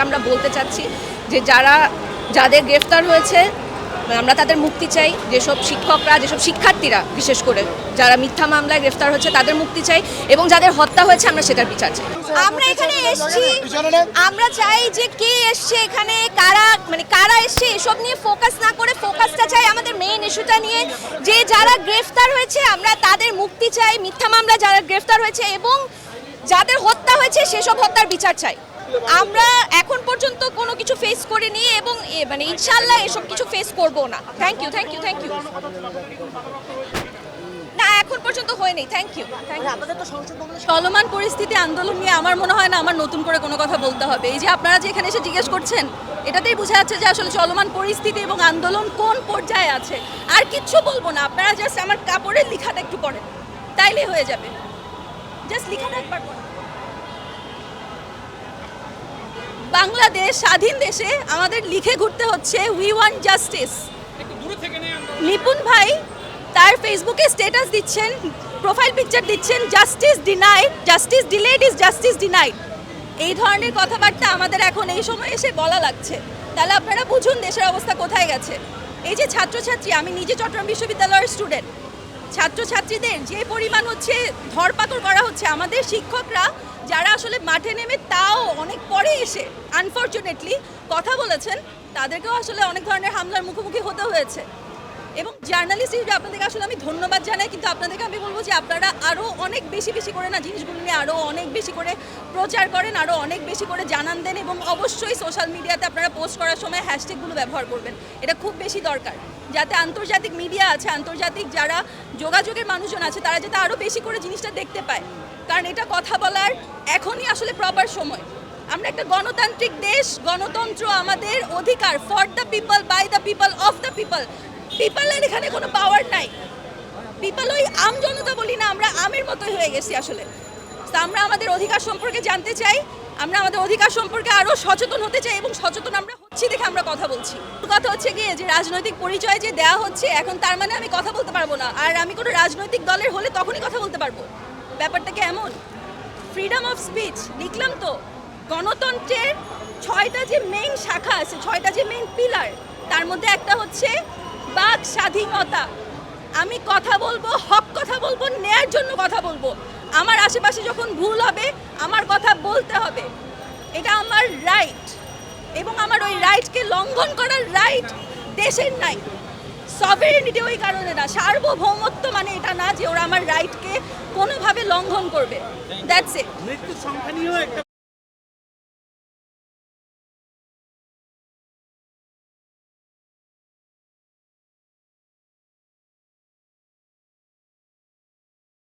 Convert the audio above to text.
আমরা বলতে চাচ্ছি যে যাদের গ্রেফতার হয়েছে আমরা তাদের মুক্তি চাই। যেসব শিক্ষকরা, যেসব শিক্ষার্থীরা বিশেষ করে যারা মিথ্যা মামলায় গ্রেফতার হয়েছে তাদের মুক্তি চাই, এবং যাদের হত্যা হয়েছে আমরা সেটার বিচার চাই। আমরা এখানে এসেছি, আমরা চাই যে কে এসছে এখানে, কারা এসছে এসব নিয়ে ফোকাস না করে ফোকাসটা চাই আমাদের মেইন ইস্যুটা নিয়ে, যে যারা গ্রেফতার হয়েছে আমরা তাদের মুক্তি চাই, মিথ্যা মামলা যারা গ্রেফতার হয়েছে এবং যাদের হত্যা হয়েছে সেসব হত্যার বিচার চাই। আমরা এখন পর্যন্ত কোনো কিছু ফেস করিনি এবং ইনশাআল্লাহ এসব কিছু ফেস করব না। Thank you. না, এখন পর্যন্ত হয়নি। Thank you. চলমান পরিস্থিতি আন্দোলন নিয়ে আমার মনে হয় না আমার নতুন করে কোনো কথা বলতে হবে। এই যে আপনারা যে এখানে এসে জিজ্ঞেস করছেন, এটাতেই বোঝা যাচ্ছে যে আসলে চলমান পরিস্থিতি এবং আন্দোলন কোন পর্যায়ে আছে। আর কিচ্ছু বলবো না, আপনারা জাস্ট আমার কাপড়ের লেখাটা একটু পড়েন, তাইলে হয়ে যাবে। জাস্ট লেখাটা একবার পড়েন। বাংলাদেশ স্বাধীন দেশে আমাদের লিখে ঘুরতে হচ্ছে উই ওয়ান্ট জাস্টিস। নিপুণ ভাই তার ফেসবুকে স্ট্যাটাস দিচ্ছেন, প্রোফাইল পিকচার দিচ্ছেন, justice denied, justice delayed is justice denied. এই ধরনের কথাবার্তা আমাদের এখন এই সময় এসে বলা লাগছে। তাহলে আপনারা বুঝুন দেশের অবস্থা কোথায় গেছে। এই যে ছাত্রছাত্রী, আমি নিজে চট্টগ্রাম বিশ্ববিদ্যালয়ের স্টুডেন্ট, ছাত্রছাত্রীদের যে পরিমাণ হচ্ছে ধরপাকড় করা হচ্ছে, আমাদের শিক্ষকরা যারা আসলে মাঠে নেমে তাও অনেক পরে এসে আনফর্চুনেটলি কথা বলেছেন, তাদেরকেও আসলে অনেক ধরনের হামলার মুখোমুখি হতে হয়েছে। এবং জার্নালিস্ট হিসেবে আপনাদেরকে আসলে আমি ধন্যবাদ জানাই, কিন্তু আপনাদেরকে আমি বলবো যে আপনারা আরও অনেক বেশি করে না জিনিসগুলো নিয়ে আরও অনেক বেশি করে প্রচার করেন, আরও অনেক বেশি করে জানান দেন, এবং অবশ্যই সোশ্যাল মিডিয়াতে আপনারা পোস্ট করার সময় হ্যাশট্যাগুলো ব্যবহার করবেন। এটা খুব বেশি দরকার, যাতে আন্তর্জাতিক মিডিয়া আছে, আন্তর্জাতিক যারা যোগাযোগের মানুষজন আছে, তারা যাতে আরও বেশি করে জিনিসটা দেখতে পায়। কারণ এটা কথা বলার এখনই আসলে প্রপার সময়। আমরা একটা গণতান্ত্রিক দেশ, গণতন্ত্র আমাদের অধিকার, for the people, by the people, of the people. পিপলের এখানে কোনো পাওয়ার নাই। পিপল ওই আম জনতা বলি না, আমরা আমের মতোই হয়ে গেছি আসলে। তো আমরা আমাদের অধিকার সম্পর্কে জানতে চাই, আমরা আমাদের অধিকার সম্পর্কে আরও সচেতন হতে চাই, এবং সচেতন আমরা হচ্ছি দেখে আমরা কথা বলছি। কথা হচ্ছে গিয়ে যে রাজনৈতিক পরিচয় যে দেওয়া হচ্ছে এখন, তার মানে আমি কথা বলতে পারবো না। আর আমি কোনো রাজনৈতিক দলের হলে তখনই কথা বলতে পারবো। ব্যাপারটা কেমন? ফ্রিডম অফ স্পিচ লিখলাম তো, গণতন্ত্রের 6টা যে মেইন শাখা আছে, 6টা যে মেইন পিলার, তার মধ্যে একটা হচ্ছে বাক স্বাধীনতা। আমি কথা বলবো, হক কথা বলবো, ন্যায়ের জন্য কথা বলবো। আমার আশেপাশে যখন ভুল হবে আমার কথা বলতে হবে, এটা আমার রাইট, এবং আমার ওই রাইটকে লঙ্ঘন করার রাইট দেশের নাই। সভেরেনিটি ওই কারণে না, সার্বভৌমত্ব মানে এটা না যে ওরা আমার রাইটকে কোনোভাবে লঙ্ঘন করবে। That's it. মৃত্যুর সংখ্যা নিয়েও একটা